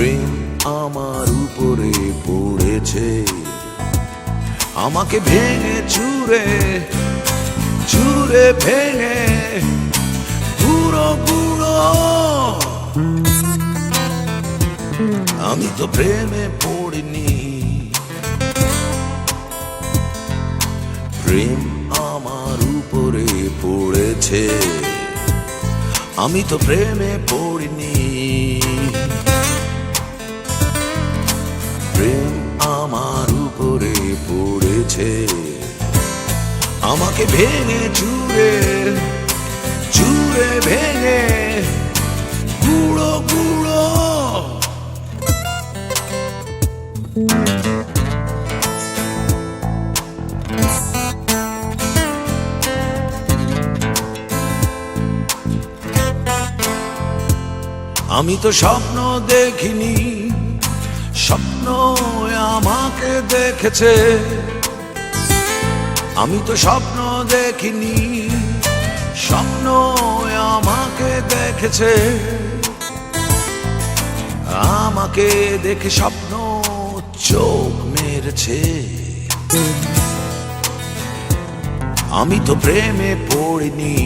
প্রেম আমার উপরে পড়েছে, আমাকে ভেঙে চুরে চুরে ভেঙে গুঁড়ো গুঁড়ো। আমি তো প্রেমে পড়িনি, প্রেম আমার উপরে পড়েছে, আমি তো প্রেমে পড়িনি। প্রেম আমার উপরে পড়েছে, আমাকে ভেঙে চুরে চুরে ভেঙে গুঁড়ো গুঁড়ো। আমি তো স্বপ্ন দেখিনি, স্বপ্ন আমাকে দেখেছে। আমি তো স্বপ্ন দেখিনি, স্বপ্ন আমাকে দেখেছে। আমাকে দেখে স্বপ্ন চোখ মেরেছে। আমি তো প্রেমে পড়িনি।